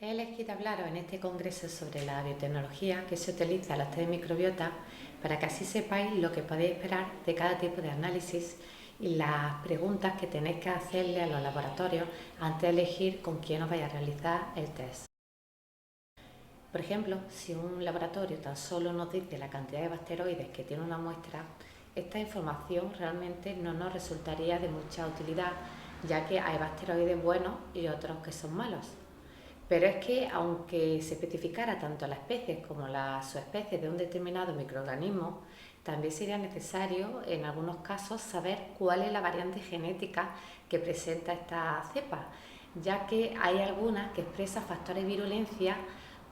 He elegido hablaros en este congreso sobre la biotecnología que se utiliza en los test de microbiota para que así sepáis lo que podéis esperar de cada tipo de análisis y las preguntas que tenéis que hacerle a los laboratorios antes de elegir con quién os vais a realizar el test. Por ejemplo, si un laboratorio tan solo nos dice la cantidad de bacteroides que tiene una muestra, esta información realmente no nos resultaría de mucha utilidad, ya que hay bacteroides buenos y otros que son malos. Pero es que, aunque se especificara tanto la especie como la subespecie de un determinado microorganismo, también sería necesario, en algunos casos, saber cuál es la variante genética que presenta esta cepa, ya que hay algunas que expresan factores de virulencia,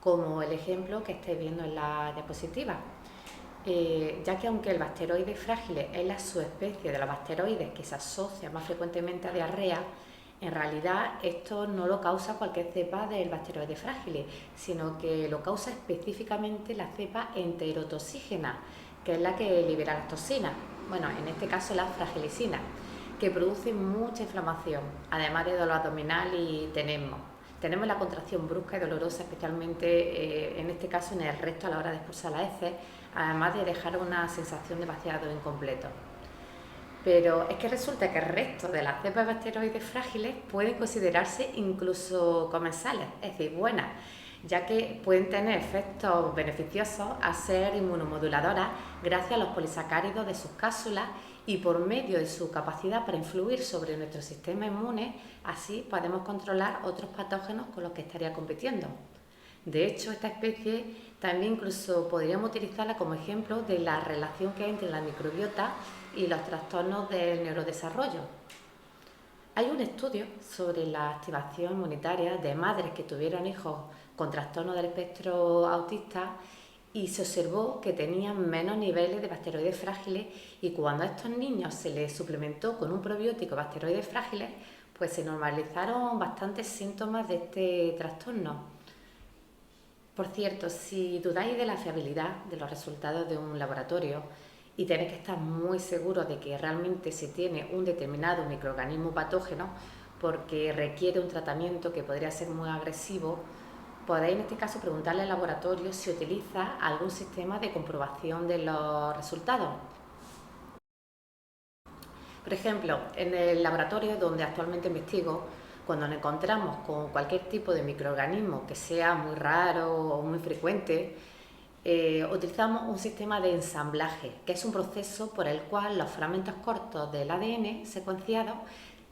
como el ejemplo que estáis viendo en la diapositiva. Ya que aunque el bacteroide frágil es la subespecie de los bacteroides que se asocia más frecuentemente a diarrea, en realidad esto no lo causa cualquier cepa del bacteroide frágil, sino que lo causa específicamente la cepa enterotoxígena, que es la que libera las toxinas, bueno, en este caso la fragilicina, que produce mucha inflamación, además de dolor abdominal y tenemos la contracción brusca y dolorosa, especialmente en este caso en el recto a la hora de expulsar las heces, además de dejar una sensación de vaciado incompleto. Pero es que resulta que el resto de las cepas de bacteroides frágiles pueden considerarse incluso comensales, es decir, buenas, ya que pueden tener efectos beneficiosos a ser inmunomoduladoras gracias a los polisacáridos de sus cápsulas y por medio de su capacidad para influir sobre nuestro sistema inmune, así podemos controlar otros patógenos con los que estaría compitiendo. De hecho, esta especie también incluso podríamos utilizarla como ejemplo de la relación que hay entre la microbiota y los trastornos del neurodesarrollo. Hay un estudio sobre la activación inmunitaria de madres que tuvieron hijos con trastorno del espectro autista y se observó que tenían menos niveles de bacteroides frágiles, y cuando a estos niños se les suplementó con un probiótico de bacteroides frágiles, pues se normalizaron bastantes síntomas de este trastorno. Por cierto, si dudáis de la fiabilidad de los resultados de un laboratorio y tenéis que estar muy seguros de que realmente se tiene un determinado microorganismo patógeno porque requiere un tratamiento que podría ser muy agresivo, podéis en este caso preguntarle al laboratorio si utiliza algún sistema de comprobación de los resultados. Por ejemplo, en el laboratorio donde actualmente investigo, cuando nos encontramos con cualquier tipo de microorganismo que sea muy raro o muy frecuente, utilizamos un sistema de ensamblaje, que es un proceso por el cual los fragmentos cortos del ADN secuenciados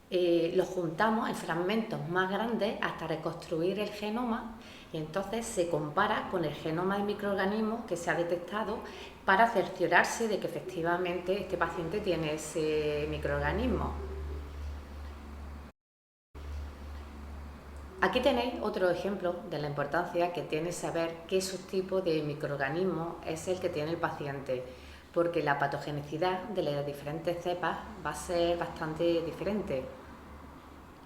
los juntamos en fragmentos más grandes hasta reconstruir el genoma, y entonces se compara con el genoma del microorganismo que se ha detectado para cerciorarse de que efectivamente este paciente tiene ese microorganismo. Aquí tenéis otro ejemplo de la importancia que tiene saber qué subtipo de microorganismo es el que tiene el paciente, porque la patogenicidad de las diferentes cepas va a ser bastante diferente.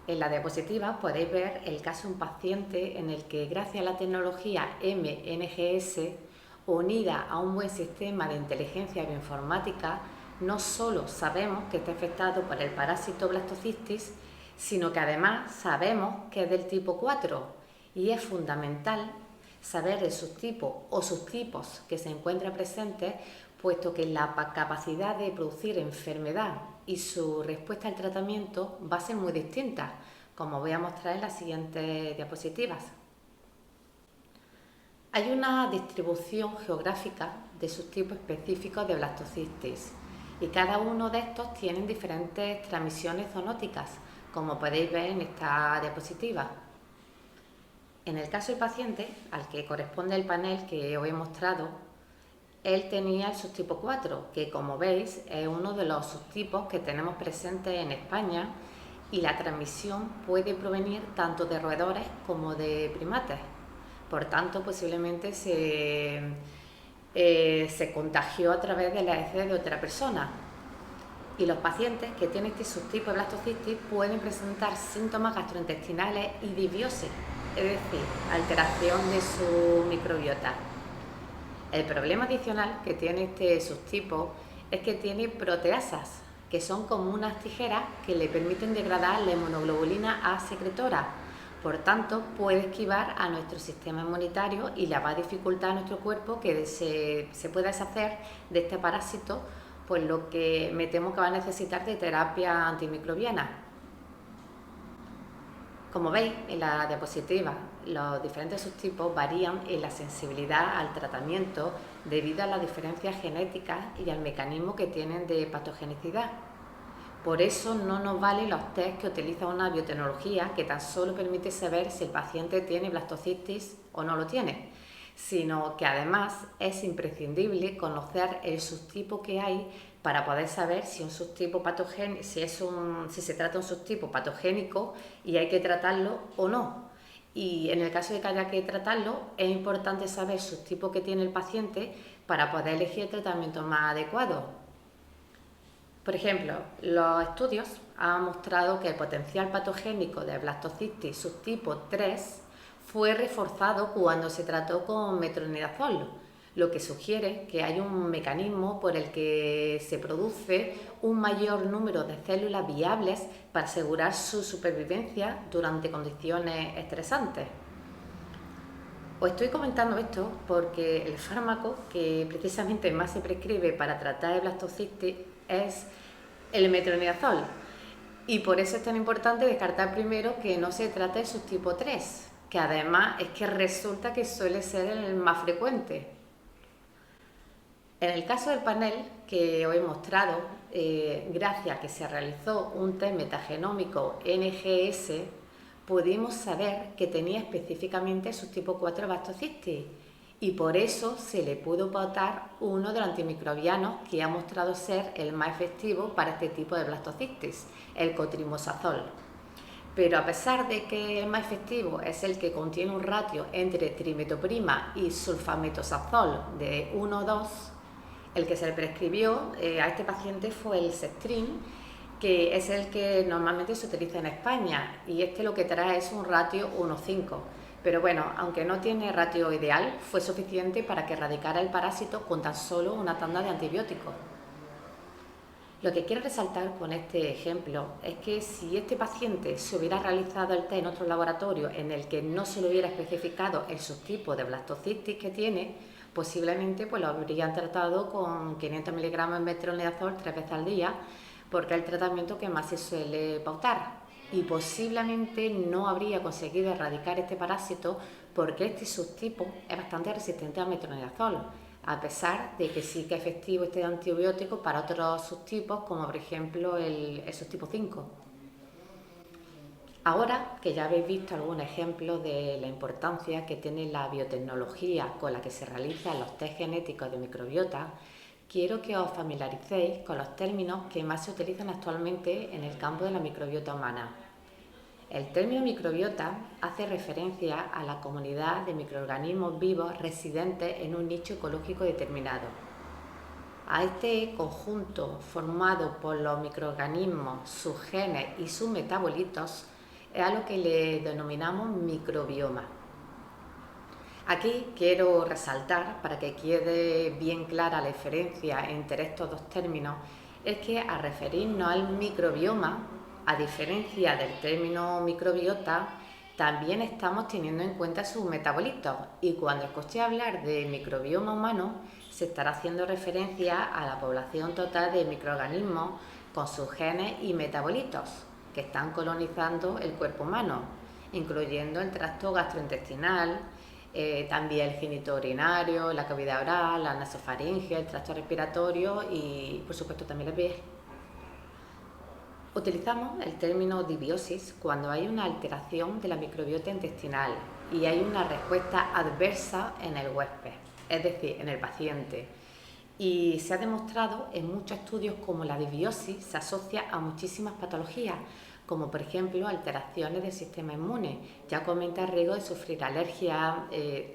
En la diapositiva podéis ver el caso de un paciente en el que, gracias a la tecnología MNGS, unida a un buen sistema de inteligencia bioinformática, no solo sabemos que está infectado por el parásito Blastocystis, sino que además sabemos que es del tipo 4, y es fundamental saber el subtipo o subtipos que se encuentran presentes, puesto que la capacidad de producir enfermedad y su respuesta al tratamiento va a ser muy distinta, como voy a mostrar en las siguientes diapositivas. Hay una distribución geográfica de subtipos específicos de Blastocystis, y cada uno de estos tiene diferentes transmisiones zoonóticas, como podéis ver en esta diapositiva. En el caso del paciente, al que corresponde el panel que os he mostrado, él tenía el subtipo 4, que como veis es uno de los subtipos que tenemos presentes en España, y la transmisión puede provenir tanto de roedores como de primates. Por tanto, posiblemente se contagió a través de la heces de otra persona. Y los pacientes que tienen este subtipo de blastocystis pueden presentar síntomas gastrointestinales y disbiosis, es decir, alteración de su microbiota. El problema adicional que tiene este subtipo es que tiene proteasas, que son como unas tijeras que le permiten degradar la inmunoglobulina A secretora. Por tanto, puede esquivar a nuestro sistema inmunitario y le va a dificultar a nuestro cuerpo que se pueda deshacer de este parásito, pues lo que me temo que va a necesitar de terapia antimicrobiana. Como veis en la diapositiva, los diferentes subtipos varían en la sensibilidad al tratamiento debido a las diferencias genéticas y al mecanismo que tienen de patogenicidad. Por eso no nos valen los test que utiliza una biotecnología que tan solo permite saber si el paciente tiene blastocitis o no lo tiene, sino que además es imprescindible conocer el subtipo que hay para poder saber si un subtipo patogénico, si se trata de un subtipo patogénico y hay que tratarlo o no. Y en el caso de que haya que tratarlo, es importante saber el subtipo que tiene el paciente para poder elegir el tratamiento más adecuado. Por ejemplo, los estudios han mostrado que el potencial patogénico de blastocitis subtipo 3 fue reforzado cuando se trató con metronidazol, lo que sugiere que hay un mecanismo por el que se produce un mayor número de células viables para asegurar su supervivencia durante condiciones estresantes. Os estoy comentando esto porque el fármaco que precisamente más se prescribe para tratar el blastocitis es el metronidazol, y por eso es tan importante descartar primero que no se trata de subtipo 3, que además es que resulta que suele ser el más frecuente. En el caso del panel que os he mostrado, gracias a que se realizó un test metagenómico NGS, pudimos saber que tenía específicamente el subtipo 4 blastocitis, y por eso se le pudo pautar uno de los antimicrobianos que ha mostrado ser el más efectivo para este tipo de blastocitis, el cotrimosazol. Pero a pesar de que el más efectivo es el que contiene un ratio entre trimetoprima y sulfametosazol de 1 o 2, el que se le prescribió a este paciente fue el Cestrin, que es el que normalmente se utiliza en España, y este lo que trae es un ratio 1,5. Pero bueno, aunque no tiene ratio ideal, fue suficiente para que erradicara el parásito con tan solo una tanda de antibióticos. Lo que quiero resaltar con este ejemplo es que si este paciente se hubiera realizado el test en otro laboratorio en el que no se le hubiera especificado el subtipo de blastocitis que tiene, posiblemente pues lo habrían tratado con 500 miligramos de metronidazol 3 veces al día, porque es el tratamiento que más se suele pautar. Y posiblemente no habría conseguido erradicar este parásito porque este subtipo es bastante resistente al metronidazol, a pesar de que sí que es efectivo este antibiótico para otros subtipos, como por ejemplo el subtipo 5. Ahora que ya habéis visto algún ejemplo de la importancia que tiene la biotecnología con la que se realizan los test genéticos de microbiota, quiero que os familiaricéis con los términos que más se utilizan actualmente en el campo de la microbiota humana. El término microbiota hace referencia a la comunidad de microorganismos vivos residentes en un nicho ecológico determinado. A este conjunto formado por los microorganismos, sus genes y sus metabolitos es a lo que le denominamos microbioma. Aquí quiero resaltar, para que quede bien clara la diferencia entre estos dos términos, es que al referirnos al microbioma, a diferencia del término microbiota, también estamos teniendo en cuenta sus metabolitos, y cuando escuché hablar de microbioma humano se estará haciendo referencia a la población total de microorganismos con sus genes y metabolitos que están colonizando el cuerpo humano, incluyendo el tracto gastrointestinal, también el genitourinario, la cavidad oral, la nasofaringe, el tracto respiratorio y por supuesto también la piel. Utilizamos el término disbiosis cuando hay una alteración de la microbiota intestinal y hay una respuesta adversa en el huésped, es decir, en el paciente. Y se ha demostrado en muchos estudios como la disbiosis se asocia a muchísimas patologías, como por ejemplo alteraciones del sistema inmune, ya que aumenta el riesgo de sufrir alergias,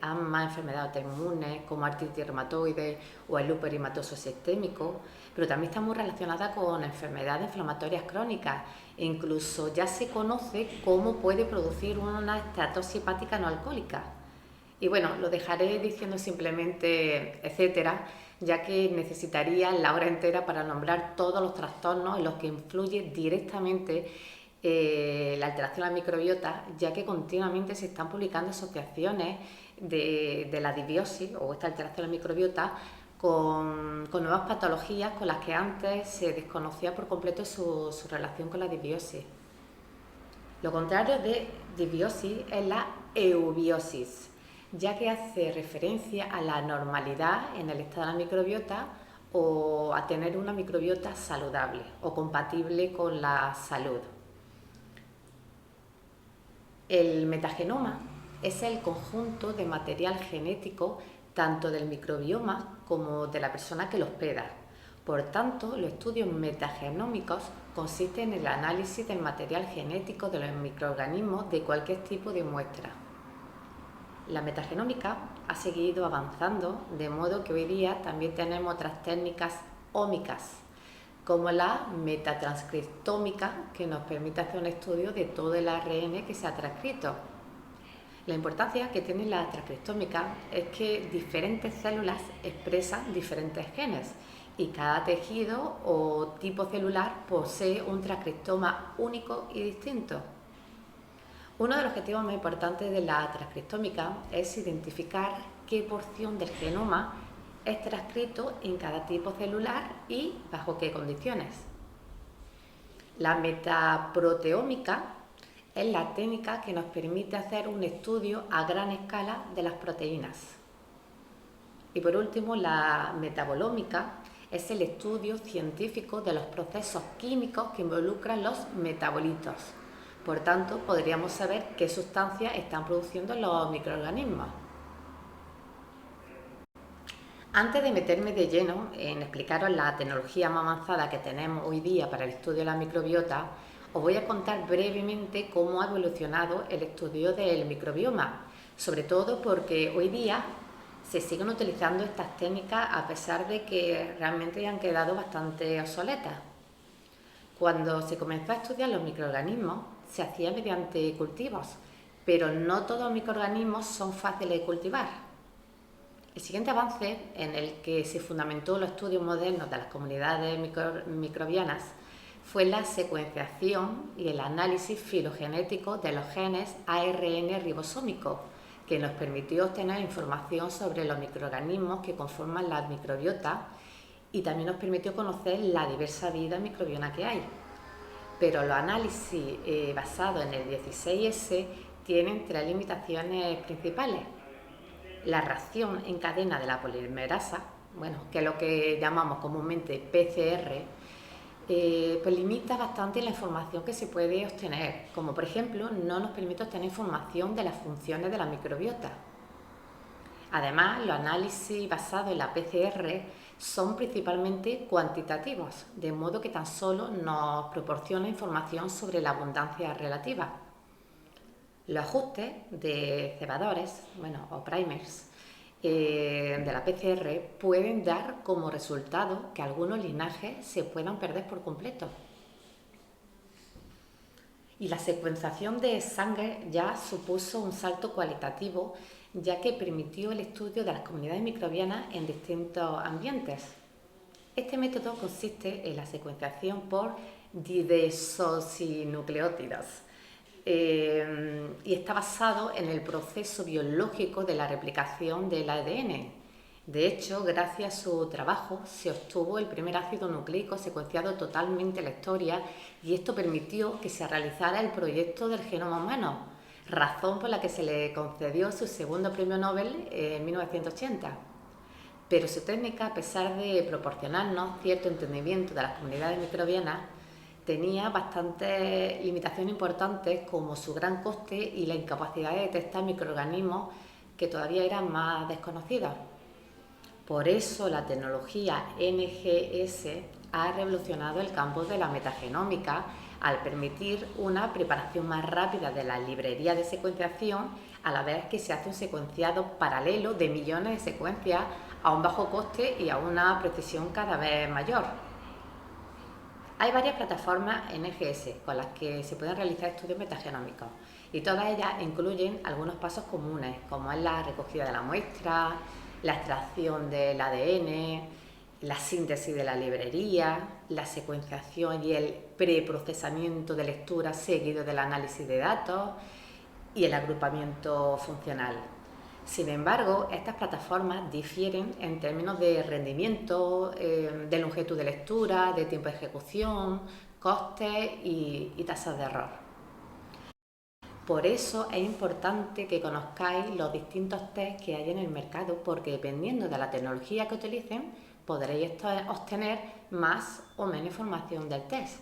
asma, enfermedades autoinmunes como artritis reumatoide o el lupus eritematoso sistémico, pero también está muy relacionada con enfermedades inflamatorias crónicas e incluso ya se conoce cómo puede producir una esteatosis hepática no alcohólica. Y bueno, lo dejaré diciendo simplemente etcétera, ya que necesitaría la hora entera para nombrar todos los trastornos en los que influye directamente la alteración de la microbiota, ya que continuamente se están publicando asociaciones de la disbiosis o esta alteración de la microbiota con nuevas patologías con las que antes se desconocía por completo su relación con la disbiosis. Lo contrario de disbiosis es la eubiosis, ya que hace referencia a la normalidad en el estado de la microbiota o a tener una microbiota saludable o compatible con la salud. El metagenoma es el conjunto de material genético tanto del microbioma como de la persona que lo hospeda. Por tanto, los estudios metagenómicos consisten en el análisis del material genético de los microorganismos de cualquier tipo de muestra. La metagenómica ha seguido avanzando, de modo que hoy día también tenemos otras técnicas ómicas, como la metatranscriptómica, que nos permite hacer un estudio de todo el ARN que se ha transcrito. La importancia que tiene la transcriptómica es que diferentes células expresan diferentes genes y cada tejido o tipo celular posee un transcriptoma único y distinto. Uno de los objetivos más importantes de la transcriptómica es identificar qué porción del genoma es transcrito en cada tipo celular y bajo qué condiciones. La metaproteómica es la técnica que nos permite hacer un estudio a gran escala de las proteínas. Y por último, la metabolómica es el estudio científico de los procesos químicos que involucran los metabolitos. Por tanto, podríamos saber qué sustancias están produciendo los microorganismos. Antes de meterme de lleno en explicaros la tecnología más avanzada que tenemos hoy día para el estudio de la microbiota, os voy a contar brevemente cómo ha evolucionado el estudio del microbioma, sobre todo porque hoy día se siguen utilizando estas técnicas a pesar de que realmente ya han quedado bastante obsoletas. Cuando se comenzó a estudiar los microorganismos, se hacía mediante cultivos, pero no todos los microorganismos son fáciles de cultivar. El siguiente avance en el que se fundamentó los estudios modernos de las comunidades microbianas fue la secuenciación y el análisis filogenético de los genes ARN ribosómico, que nos permitió obtener información sobre los microorganismos que conforman la microbiota y también nos permitió conocer la diversa vida microbiana que hay. Pero los análisis basados en el 16S tienen tres limitaciones principales. La reacción en cadena de la polimerasa, que es lo que llamamos comúnmente PCR, pues limita bastante la información que se puede obtener, como por ejemplo no nos permite obtener información de las funciones de la microbiota. Además, los análisis basados en la PCR son principalmente cuantitativos, de modo que tan solo nos proporciona información sobre la abundancia relativa. Los ajustes de cebadores, o primers, de la PCR pueden dar como resultado que algunos linajes se puedan perder por completo. Y la secuenciación de sangre ya supuso un salto cualitativo, ya que permitió el estudio de las comunidades microbianas en distintos ambientes. Este método consiste en la secuenciación por didesoxinucleótidos y está basado en el proceso biológico de la replicación del ADN. De hecho, gracias a su trabajo se obtuvo el primer ácido nucleico secuenciado totalmente en la historia y esto permitió que se realizara el proyecto del genoma humano, razón por la que se le concedió su segundo premio Nobel en 1980. Pero su técnica, a pesar de proporcionarnos cierto entendimiento de las comunidades microbianas, tenía bastantes limitaciones importantes como su gran coste y la incapacidad de detectar microorganismos que todavía eran más desconocidos. Por eso la tecnología NGS ha revolucionado el campo de la metagenómica al permitir una preparación más rápida de la librería de secuenciación a la vez que se hace un secuenciado paralelo de millones de secuencias a un bajo coste y a una precisión cada vez mayor. Hay varias plataformas NGS con las que se pueden realizar estudios metagenómicos y todas ellas incluyen algunos pasos comunes, como es la recogida de la muestra, la extracción del ADN, la síntesis de la librería, la secuenciación y el preprocesamiento de lectura seguido del análisis de datos y el agrupamiento funcional. Sin embargo, estas plataformas difieren en términos de rendimiento, de longitud de lectura, de tiempo de ejecución, costes y tasas de error. Por eso es importante que conozcáis los distintos tests que hay en el mercado, porque dependiendo de la tecnología que utilicen, podréis obtener más o menos información del test.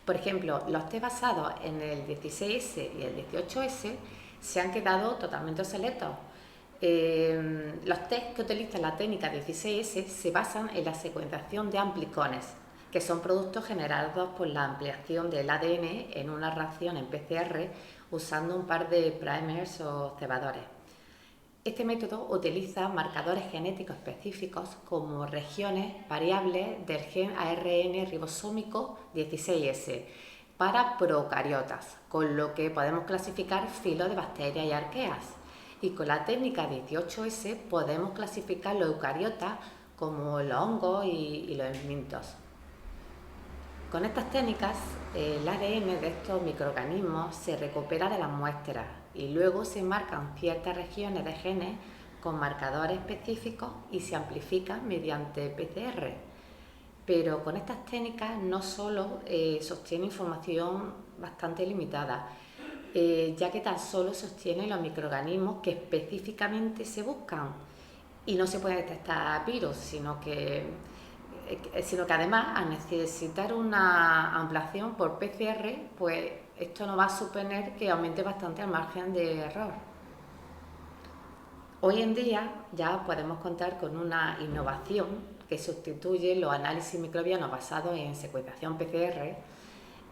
Por ejemplo, los test basados en el 16S y el 18S se han quedado totalmente obsoletos. Los test que utilizan la técnica 16S se basan en la secuenciación de amplicones, que son productos generados por la ampliación del ADN en una reacción en PCR usando un par de primers o cebadores. Este método utiliza marcadores genéticos específicos como regiones variables del gen ARN ribosómico 16S para procariotas, con lo que podemos clasificar filos de bacterias y arqueas. Y con la técnica 18S podemos clasificar los eucariotas como los hongos y los helmintos. Con estas técnicas, el ADN de estos microorganismos se recupera de las muestras y luego se marcan ciertas regiones de genes con marcadores específicos y se amplifican mediante PCR. Pero con estas técnicas no solo se obtiene información bastante limitada, ya que tan solo se obtienen los microorganismos que específicamente se buscan y no se puede detectar virus, sino que además al necesitar una ampliación por PCR, pues esto nos va a suponer que aumente bastante el margen de error. Hoy en día ya podemos contar con una innovación que sustituye los análisis microbianos basados en secuenciación PCR,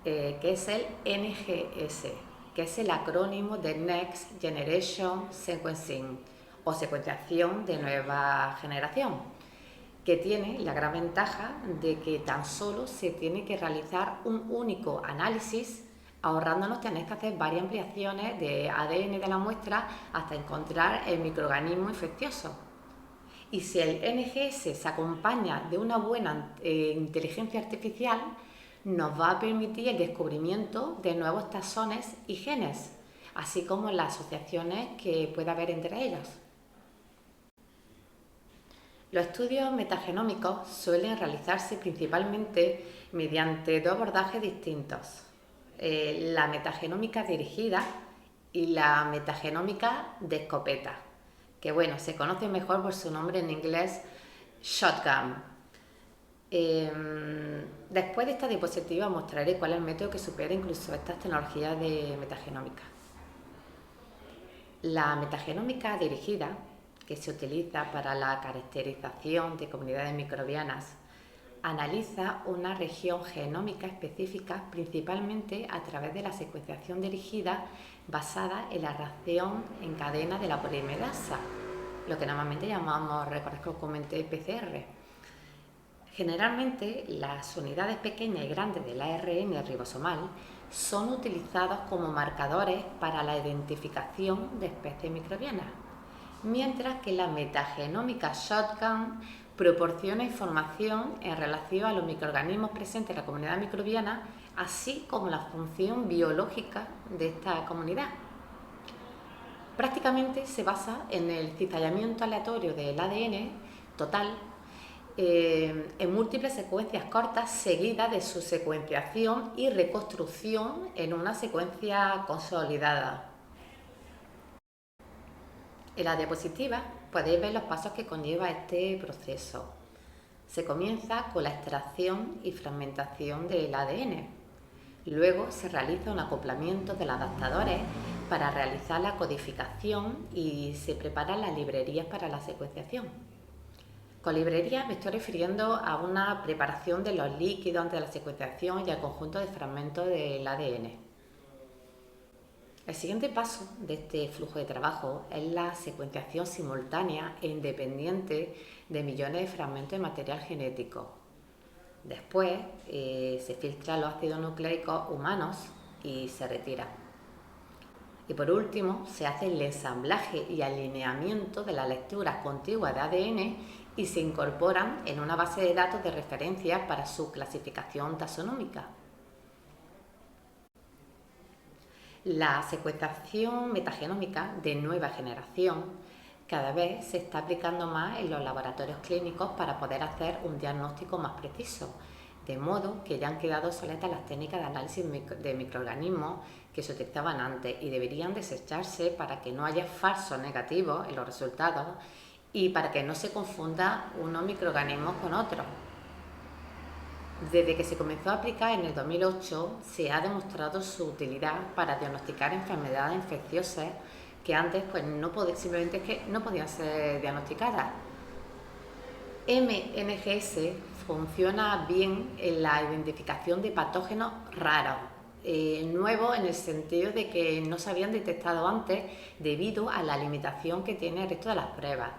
que es el NGS, que es el acrónimo de Next Generation Sequencing o secuenciación de nueva generación, que tiene la gran ventaja de que tan solo se tiene que realizar un único análisis, ahorrándonos tener que hacer varias ampliaciones de ADN de la muestra hasta encontrar el microorganismo infeccioso. Y si el NGS se acompaña de una buena inteligencia artificial, nos va a permitir el descubrimiento de nuevos taxones y genes, así como las asociaciones que pueda haber entre ellos. Los estudios metagenómicos suelen realizarse principalmente mediante dos abordajes distintos, la metagenómica dirigida y la metagenómica de escopeta, que se conoce mejor por su nombre en inglés, shotgun. Después de esta diapositiva mostraré cuál es el método que supera incluso estas tecnologías de metagenómica. La metagenómica dirigida, que se utiliza para la caracterización de comunidades microbianas, analiza una región genómica específica principalmente a través de la secuenciación dirigida basada en la reacción en cadena de la polimerasa, lo que normalmente llamamos, recordad comúnmente, PCR. Generalmente las unidades pequeñas y grandes del ARN ribosomal son utilizadas como marcadores para la identificación de especies microbianas, mientras que la metagenómica shotgun proporciona información en relación a los microorganismos presentes en la comunidad microbiana, así como la función biológica de esta comunidad. Prácticamente se basa en el cizallamiento aleatorio del ADN total en múltiples secuencias cortas seguidas de su secuenciación y reconstrucción en una secuencia consolidada. En la diapositiva podéis ver los pasos que conlleva este proceso. Se comienza con la extracción y fragmentación del ADN. Luego se realiza un acoplamiento de los adaptadores para realizar la codificación y se preparan las librerías para la secuenciación. Con librerías me estoy refiriendo a una preparación de los líquidos antes de la secuenciación y al conjunto de fragmentos del ADN. El siguiente paso de este flujo de trabajo es la secuenciación simultánea e independiente de millones de fragmentos de material genético. Después se filtran los ácidos nucleicos humanos y se retiran. Y por último se hace el ensamblaje y alineamiento de las lecturas contiguas de ADN y se incorporan en una base de datos de referencia para su clasificación taxonómica. La secuenciación metagenómica de nueva generación cada vez se está aplicando más en los laboratorios clínicos para poder hacer un diagnóstico más preciso, de modo que ya han quedado obsoletas las técnicas de análisis de microorganismos que se utilizaban antes y deberían desecharse para que no haya falsos negativos en los resultados y para que no se confunda unos microorganismos con otros. Desde que se comenzó a aplicar en el 2008, se ha demostrado su utilidad para diagnosticar enfermedades infecciosas que antes simplemente es que no podían ser diagnosticadas. MNGS funciona bien en la identificación de patógenos raros, nuevos en el sentido de que no se habían detectado antes debido a la limitación que tiene el resto de las pruebas.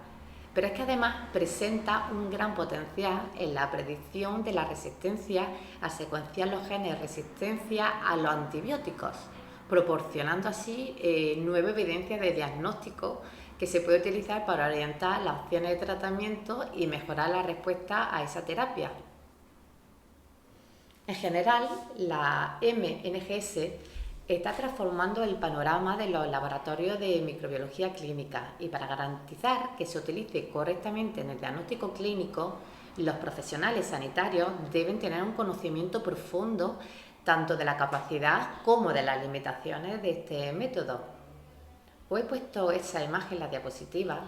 Pero es que además presenta un gran potencial en la predicción de la resistencia a secuenciar los genes de resistencia a los antibióticos, proporcionando así nueva evidencia de diagnóstico que se puede utilizar para orientar las opciones de tratamiento y mejorar la respuesta a esa terapia. En general, la MNGS está transformando el panorama de los laboratorios de microbiología clínica y para garantizar que se utilice correctamente en el diagnóstico clínico, los profesionales sanitarios deben tener un conocimiento profundo tanto de la capacidad como de las limitaciones de este método. Os he puesto esa imagen en la diapositiva,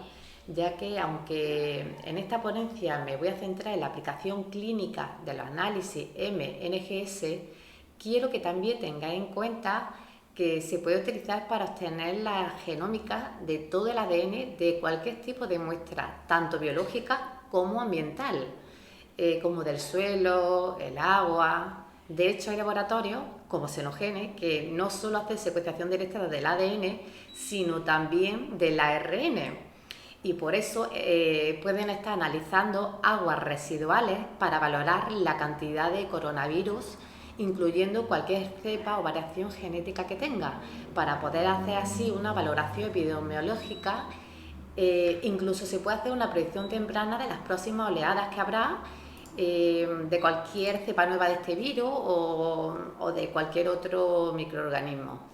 ya que aunque en esta ponencia me voy a centrar en la aplicación clínica de los análisis MNGS, quiero que también tengáis en cuenta que se puede utilizar para obtener la genómica de todo el ADN de cualquier tipo de muestra, tanto biológica como ambiental, como del suelo, el agua. De hecho, hay laboratorios como Xenogene que no solo hacen secuenciación directa del ADN, sino también del ARN. Y por eso pueden estar analizando aguas residuales para valorar la cantidad de coronavirus, incluyendo cualquier cepa o variación genética que tenga, para poder hacer así una valoración epidemiológica. Incluso se puede hacer una predicción temprana de las próximas oleadas que habrá de cualquier cepa nueva de este virus o de cualquier otro microorganismo.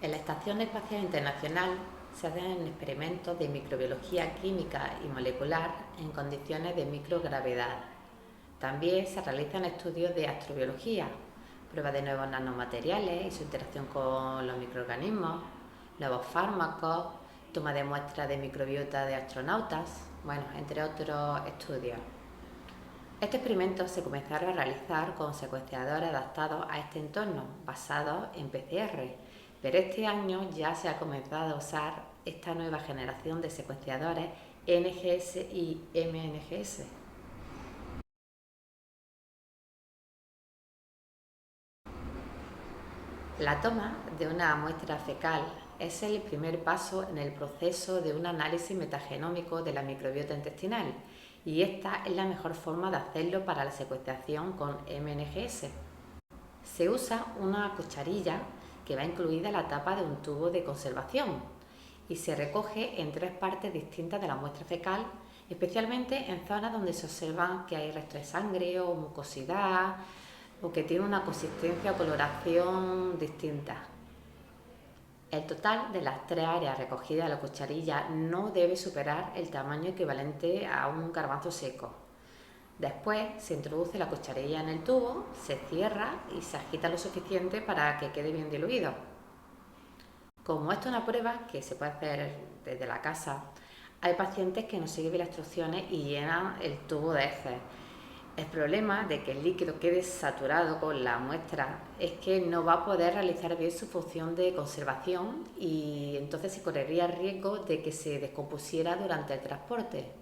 En la Estación Espacial Internacional se hacen experimentos de microbiología química y molecular en condiciones de microgravedad. También se realizan estudios de astrobiología, pruebas de nuevos nanomateriales y su interacción con los microorganismos, nuevos fármacos, toma de muestras de microbiota de astronautas, entre otros estudios. Estos experimentos se comenzaron a realizar con secuenciadores adaptados a este entorno, basados en PCR, pero este año ya se ha comenzado a usar esta nueva generación de secuenciadores NGS y MNGS. La toma de una muestra fecal es el primer paso en el proceso de un análisis metagenómico de la microbiota intestinal y esta es la mejor forma de hacerlo para la secuenciación con MNGS. Se usa una cucharilla que va incluida en la tapa de un tubo de conservación y se recoge en 3 partes distintas de la muestra fecal, especialmente en zonas donde se observa que hay restos de sangre o mucosidad o que tiene una consistencia o coloración distinta. El total de las 3 áreas recogidas en la cucharilla no debe superar el tamaño equivalente a un garbanzo seco. Después se introduce la cucharilla en el tubo, se cierra y se agita lo suficiente para que quede bien diluido. Como esto es una prueba que se puede hacer desde la casa, hay pacientes que no siguen las instrucciones y llenan el tubo de heces. El problema de que el líquido quede saturado con la muestra es que no va a poder realizar bien su función de conservación y entonces se correría el riesgo de que se descompusiera durante el transporte.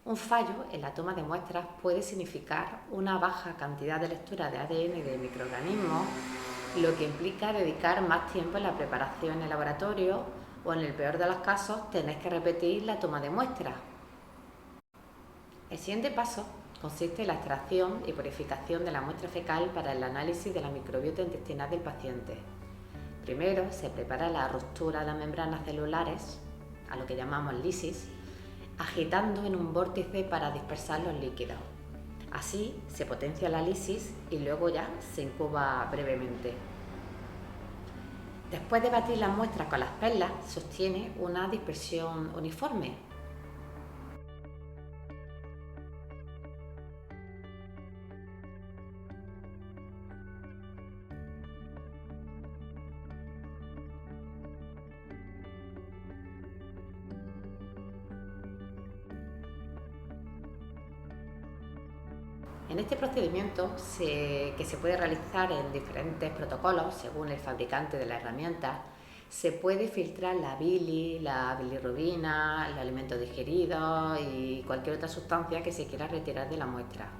Un fallo en la toma de muestras puede significar una baja cantidad de lectura de ADN de microorganismos, lo que implica dedicar más tiempo en la preparación en el laboratorio o, en el peor de los casos, tener que repetir la toma de muestras. El siguiente paso consiste en la extracción y purificación de la muestra fecal para el análisis de la microbiota intestinal del paciente. Primero se prepara la ruptura de las membranas celulares, a lo que llamamos lisis, agitando en un vórtice para dispersar los líquidos. Así se potencia la lisis y luego ya se incuba brevemente. Después de batir las muestras con las perlas, se obtiene una dispersión uniforme. En este procedimiento, que se puede realizar en diferentes protocolos según el fabricante de la herramienta, se puede filtrar la bilirrubina, los alimentos digeridos y cualquier otra sustancia que se quiera retirar de la muestra.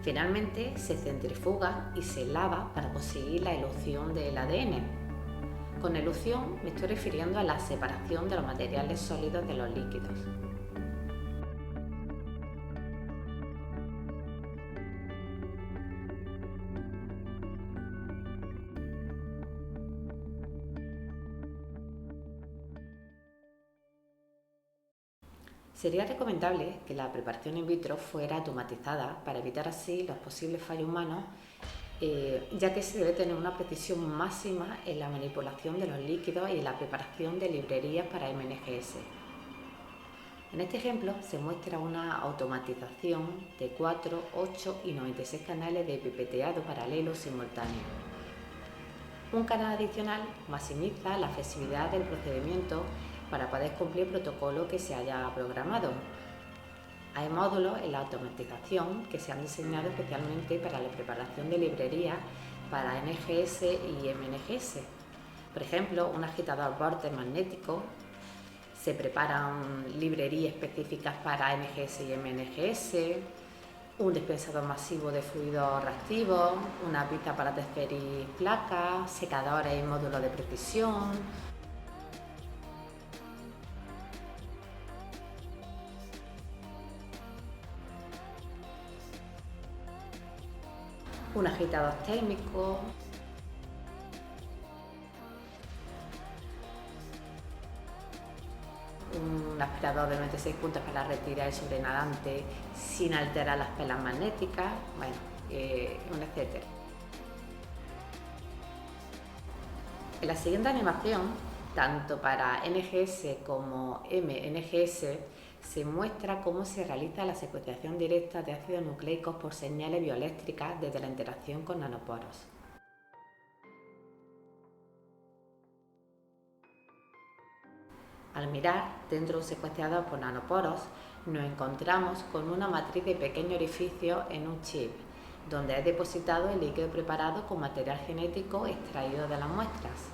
Finalmente se centrifuga y se lava para conseguir la elución del ADN. Con elución me estoy refiriendo a la separación de los materiales sólidos de los líquidos. Sería recomendable que la preparación in vitro fuera automatizada para evitar así los posibles fallos humanos, ya que se debe tener una precisión máxima en la manipulación de los líquidos y en la preparación de librerías para MNGS. En este ejemplo se muestra una automatización de 4, 8 y 96 canales de pipeteado paralelo simultáneo. Un canal adicional maximiza la flexibilidad del procedimiento para poder cumplir el protocolo que se haya programado. Hay módulos en la automatización que se han diseñado especialmente para la preparación de librerías para NGS y MNGS. Por ejemplo, un agitador Vortex magnético, se preparan librerías específicas para NGS y MNGS, un dispensador masivo de fluidos reactivos, una pista para transferir placas, secadores y módulos de precisión. Un agitador térmico, un aspirador de 96 puntos para retirar el sobrenadante sin alterar las pelas magnéticas, bueno, un etcétera. En la siguiente animación, tanto para NGS como MNGS, se muestra cómo se realiza la secuenciación directa de ácidos nucleicos por señales bioeléctricas desde la interacción con nanoporos. Al mirar dentro de un secuenciador por nanoporos, nos encontramos con una matriz de pequeños orificios en un chip, donde es depositado el líquido preparado con material genético extraído de las muestras.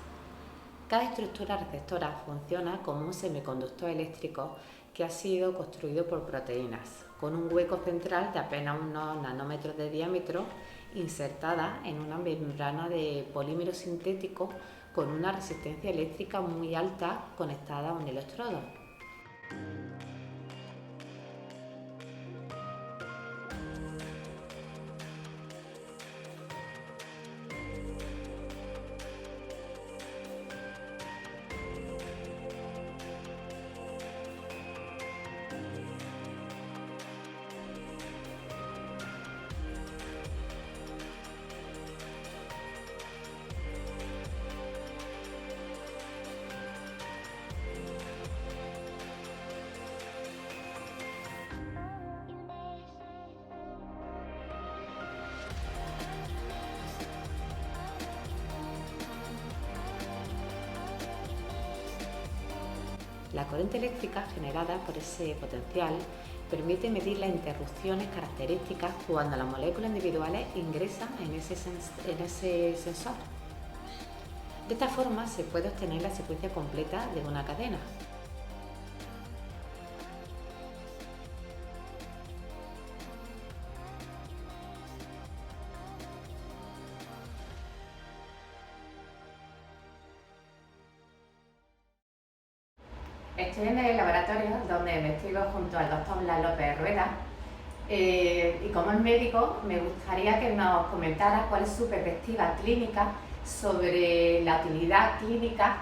Cada estructura receptora funciona como un semiconductor eléctrico que ha sido construido por proteínas, con un hueco central de apenas unos nanómetros de diámetro, insertada en una membrana de polímero sintético con una resistencia eléctrica muy alta conectada a un electrodo. La corriente eléctrica generada por ese potencial permite medir las interrupciones características cuando las moléculas individuales ingresan en ese sensor. De esta forma se puede obtener la secuencia completa de una cadena. Estoy en el laboratorio donde investigo junto al doctor Blas López Rueda y como es médico me gustaría que nos comentara cuál es su perspectiva clínica sobre la utilidad clínica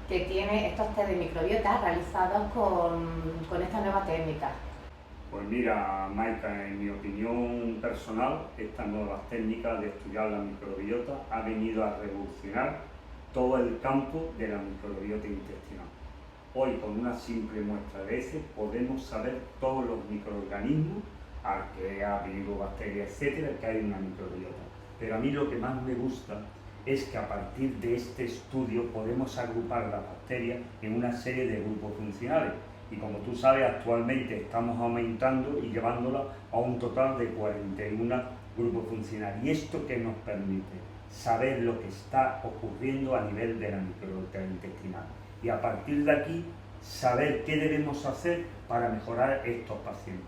que tiene estos test de microbiota realizados con esta nueva técnica. Pues mira, Maika, en mi opinión personal, estas nuevas técnicas de estudiar la microbiota ha venido a revolucionar todo el campo de la microbiota intestinal. Hoy, con una simple muestra de heces, podemos saber todos los microorganismos, arquea, virus, bacterias, etcétera, que hay en una microbiota. Pero a mí lo que más me gusta es que a partir de este estudio podemos agrupar las bacterias en una serie de grupos funcionales. Y como tú sabes, actualmente estamos aumentando y llevándola a un total de 41 grupos funcionales. ¿Y esto qué nos permite? Saber lo que está ocurriendo a nivel de la microbiota intestinal. Y a partir de aquí, saber qué debemos hacer para mejorar estos pacientes.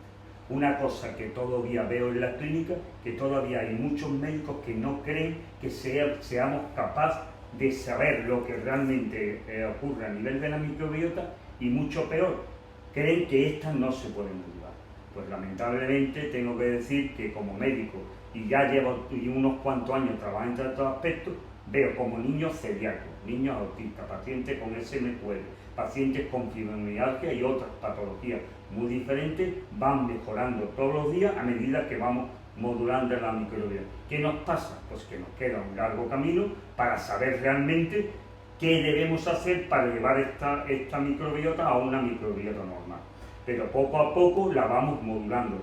Una cosa que todavía veo en la clínica, que todavía hay muchos médicos que no creen que seamos capaces de saber lo que realmente ocurre a nivel de la microbiota y mucho peor, creen que estas no se pueden ayudar. Pues lamentablemente tengo que decir que como médico, y ya llevo unos cuantos años trabajando en estos aspectos, veo como niños celíacos, niños autistas, pacientes con SMQL, pacientes con fibromialgia y otras patologías muy diferentes van mejorando todos los días a medida que vamos modulando la microbiota. ¿Qué nos pasa? Pues que nos queda un largo camino para saber realmente qué debemos hacer para llevar esta microbiota a una microbiota normal. Pero poco a poco la vamos modulando.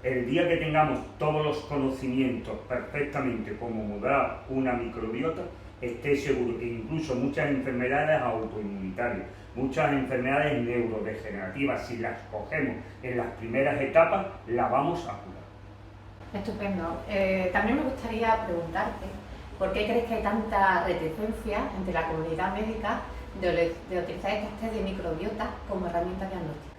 El día que tengamos todos los conocimientos perfectamente cómo modular una microbiota, esté seguro que incluso muchas enfermedades autoinmunitarias, muchas enfermedades neurodegenerativas, si las cogemos en las primeras etapas, la vamos a curar. Estupendo. También me gustaría preguntarte, ¿por qué crees que hay tanta reticencia entre la comunidad médica de utilizar estos test de microbiota como herramienta diagnóstica?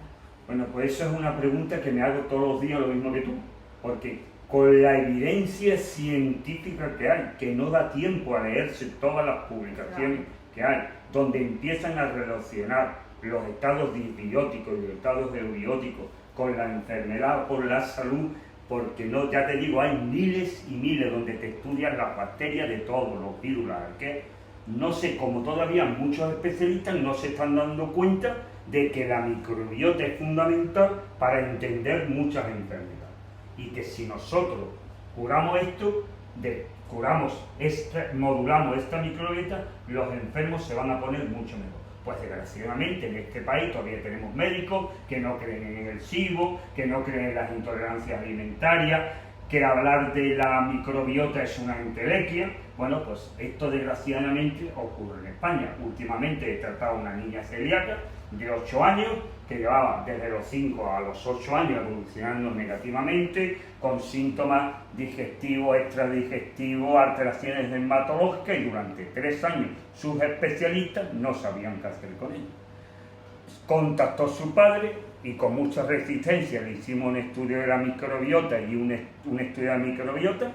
Bueno, pues eso es una pregunta que me hago todos los días lo mismo que tú, porque con la evidencia científica que hay, que no da tiempo a leerse todas las publicaciones que hay, donde empiezan a relacionar los estados disbióticos y los estados eubióticos con la enfermedad, con la salud, porque no, ya te digo, hay miles y miles donde te estudian las bacterias de todos, los virus, las arqueas. No sé, como todavía muchos especialistas no se están dando cuenta de que la microbiota es fundamental para entender muchas enfermedades. Y que si nosotros curamos esto, modulamos esta microbiota, los enfermos se van a poner mucho mejor. Pues desgraciadamente en este país todavía tenemos médicos que no creen en el SIBO, que no creen en las intolerancias alimentarias, que hablar de la microbiota es una entelequia. Bueno, pues esto desgraciadamente ocurre en España. Últimamente he tratado a una niña celíaca de 8 años, que llevaba desde los 5 a los 8 años evolucionando negativamente, con síntomas digestivos, extradigestivos, alteraciones dermatológicas, y durante 3 años sus especialistas no sabían qué hacer con ella. Contactó a su padre y con mucha resistencia le hicimos un estudio de la microbiota y un estudio de la microbiota,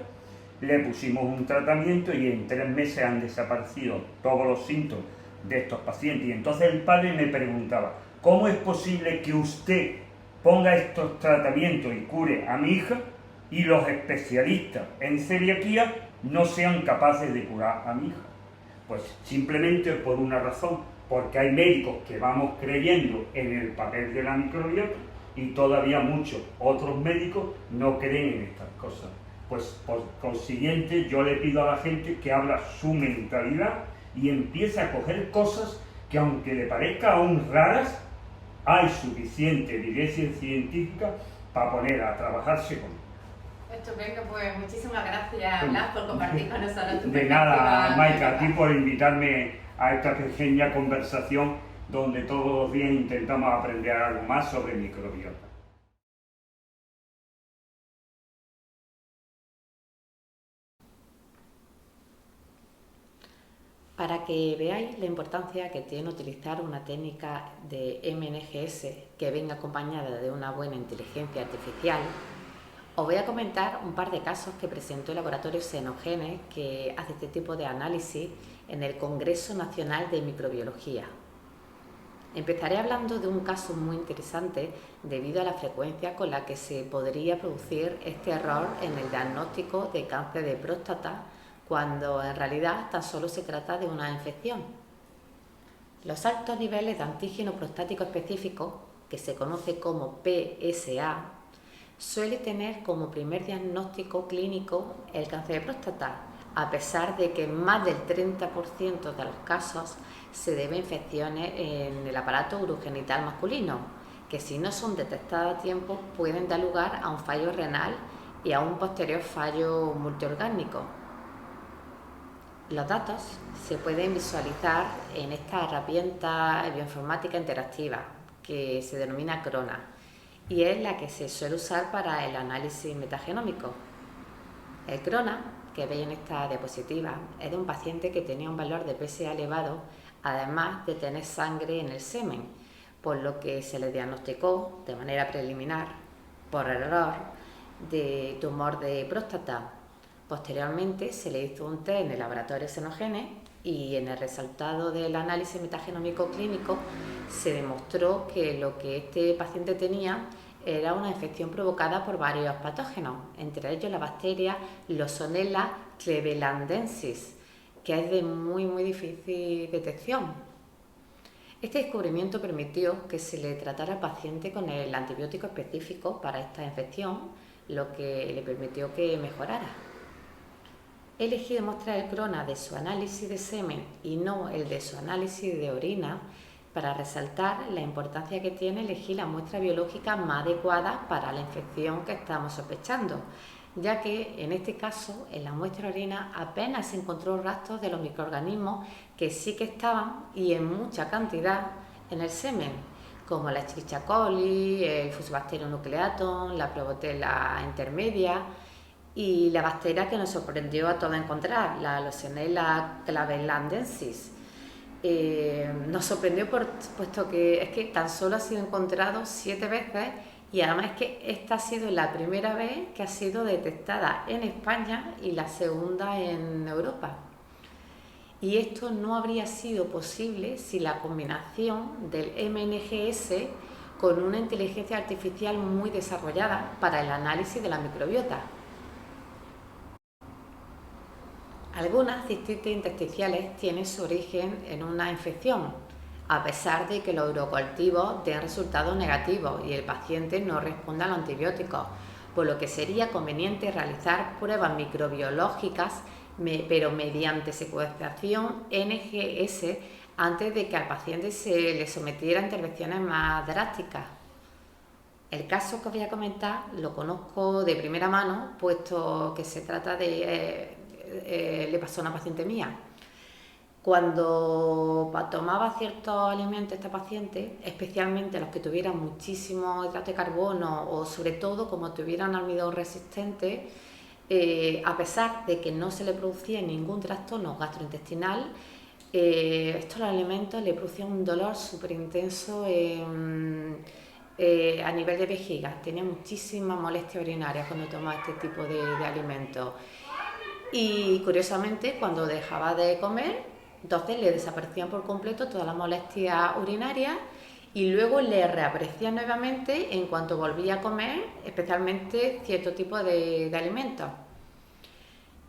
le pusimos un tratamiento y en 3 meses han desaparecido todos los síntomas de estos pacientes. Y entonces el padre me preguntaba, ¿cómo es posible que usted ponga estos tratamientos y cure a mi hija y los especialistas en celiaquía no sean capaces de curar a mi hija? Pues simplemente por una razón, porque hay médicos que vamos creyendo en el papel de la microbiota y todavía muchos otros médicos no creen en estas cosas. Pues por consiguiente yo le pido a la gente que abra su mentalidad y empiece a coger cosas que, aunque le parezca aún raras, hay suficiente evidencia científica para poner a trabajarse con ellas. Estupendo, pues muchísimas gracias, Blas, por compartir con nosotros tu De nada, Maika, a ti por invitarme a esta pequeña conversación donde todos los días intentamos aprender algo más sobre microbiota. Para que veáis la importancia que tiene utilizar una técnica de MNGS que venga acompañada de una buena inteligencia artificial, os voy a comentar un par de casos que presentó el laboratorio Xenogenes, que hace este tipo de análisis en el Congreso Nacional de Microbiología. Empezaré hablando de un caso muy interesante debido a la frecuencia con la que se podría producir este error en el diagnóstico de cáncer de próstata, cuando en realidad tan solo se trata de una infección. Los altos niveles de antígeno prostático específico, que se conoce como PSA, suele tener como primer diagnóstico clínico el cáncer de próstata, a pesar de que en más del 30% de los casos se debe a infecciones en el aparato urogenital masculino, que si no son detectadas a tiempo pueden dar lugar a un fallo renal y a un posterior fallo multiorgánico. Los datos se pueden visualizar en esta herramienta bioinformática interactiva que se denomina Crona y es la que se suele usar para el análisis metagenómico. El Crona, que veis en esta diapositiva, es de un paciente que tenía un valor de PSA elevado, además de tener sangre en el semen, por lo que se le diagnosticó de manera preliminar, por error, de tumor de próstata. Posteriormente se le hizo un test en el laboratorio Xenogenes y en el resultado del análisis metagenómico clínico se demostró que lo que este paciente tenía era una infección provocada por varios patógenos, entre ellos la bacteria Loxonella clevelandensis, que es de muy difícil detección. Este descubrimiento permitió que se le tratara al paciente con el antibiótico específico para esta infección, lo que le permitió que mejorara. He elegido mostrar el Crona de su análisis de semen y no el de su análisis de orina para resaltar la importancia que tiene elegir la muestra biológica más adecuada para la infección que estamos sospechando, ya que en este caso en la muestra de orina apenas se encontró rastros de los microorganismos que sí que estaban y en mucha cantidad en el semen, como la Escherichia coli, el Fusobacterium nucleatum, la Probotella intermedia y la bacteria que nos sorprendió a todos encontrar, la Loxonella clevelandensis. Nos sorprendió puesto que es que tan solo ha sido encontrado 7 veces y además es que esta ha sido la primera vez que ha sido detectada en España y la segunda en Europa. Y esto no habría sido posible sin la combinación del MNGS con una inteligencia artificial muy desarrollada para el análisis de la microbiota. Algunas cistitis intersticiales tienen su origen en una infección, a pesar de que los urocultivos den resultados negativos y el paciente no responda a los antibióticos, por lo que sería conveniente realizar pruebas microbiológicas, pero mediante secuenciación NGS antes de que al paciente se le sometiera a intervenciones más drásticas. El caso que os voy a comentar lo conozco de primera mano, puesto que se trata de... le pasó a una paciente mía. Cuando tomaba ciertos alimentos esta paciente, especialmente los que tuvieran muchísimo hidrato de carbono o sobre todo como tuvieran almidón resistente, a pesar de que no se le producía ningún trastorno gastrointestinal, estos alimentos le producían un dolor súper intenso a nivel de vejiga. Tenía muchísimas molestias urinarias cuando tomaba este tipo de alimentos. Y curiosamente, cuando dejaba de comer, entonces le desaparecían por completo todas las molestias urinarias y luego le reaparecían nuevamente en cuanto volvía a comer, especialmente cierto tipo de alimentos.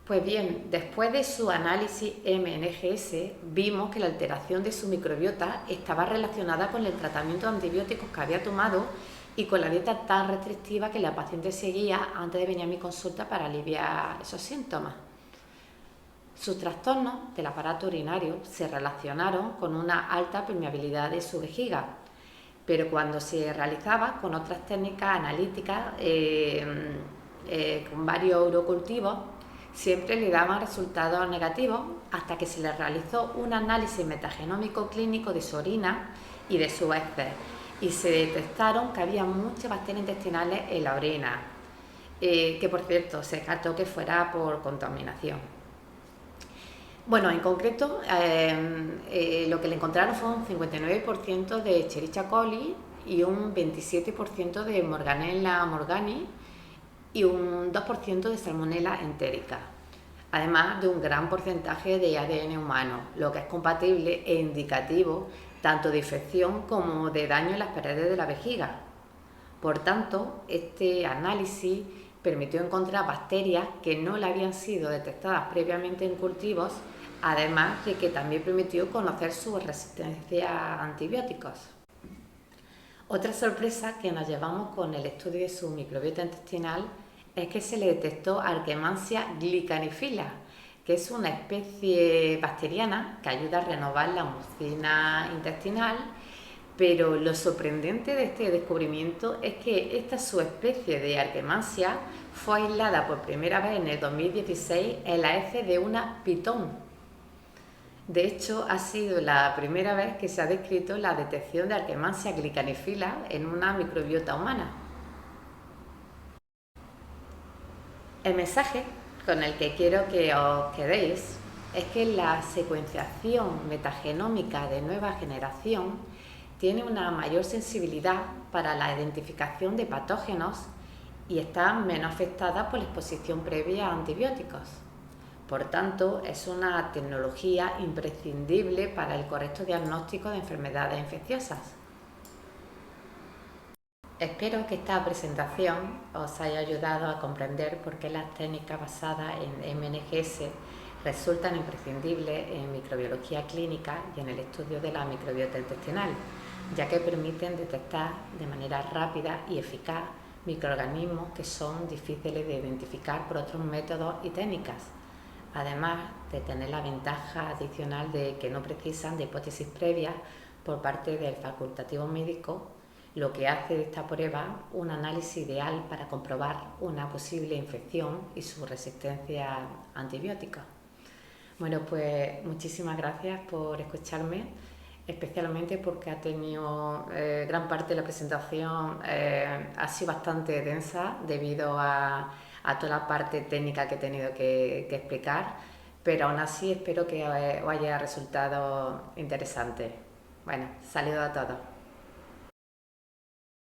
Pues bien, después de su análisis MNGS, vimos que la alteración de su microbiota estaba relacionada con el tratamiento de antibióticos que había tomado y con la dieta tan restrictiva que la paciente seguía antes de venir a mi consulta para aliviar esos síntomas. Sus trastornos del aparato urinario se relacionaron con una alta permeabilidad de su vejiga, pero cuando se realizaba con otras técnicas analíticas, con varios urocultivos, siempre le daban resultados negativos hasta que se le realizó un análisis metagenómico clínico de su orina y de sus heces, y se detectaron que había muchas bacterias intestinales en la orina, que por cierto se descartó que fuera por contaminación. Bueno, en concreto, lo que le encontraron fue un 59% de Escherichia coli y un 27% de Morganella morgani y un 2% de Salmonella entérica, además de un gran porcentaje de ADN humano, lo que es compatible e indicativo tanto de infección como de daño en las paredes de la vejiga. Por tanto, este análisis permitió encontrar bacterias que no le habían sido detectadas previamente en cultivos, además de que también permitió conocer su resistencia a antibióticos. Otra sorpresa que nos llevamos con el estudio de su microbiota intestinal es que se le detectó Arquemansia glicaniphila, que es una especie bacteriana que ayuda a renovar la mucina intestinal, pero lo sorprendente de este descubrimiento es que esta subespecie de Arquemansia fue aislada por primera vez en el 2016 en la heces de una pitón. De hecho, ha sido la primera vez que se ha descrito la detección de Arquemansia glicaniphila en una microbiota humana. El mensaje con el que quiero que os quedéis es que la secuenciación metagenómica de nueva generación tiene una mayor sensibilidad para la identificación de patógenos y está menos afectada por la exposición previa a antibióticos. Por tanto, es una tecnología imprescindible para el correcto diagnóstico de enfermedades infecciosas. Espero que esta presentación os haya ayudado a comprender por qué las técnicas basadas en MNGS resultan imprescindibles en microbiología clínica y en el estudio de la microbiota intestinal, ya que permiten detectar de manera rápida y eficaz microorganismos que son difíciles de identificar por otros métodos y técnicas, además de tener la ventaja adicional de que no precisan de hipótesis previas por parte del facultativo médico, lo que hace de esta prueba un análisis ideal para comprobar una posible infección y su resistencia a antibióticos. Bueno, pues muchísimas gracias por escucharme, especialmente porque ha tenido gran parte de la presentación ha sido bastante densa debido a toda la parte técnica que he tenido que explicar, pero aún así espero que os haya resultado interesante. Bueno, saludos a todos.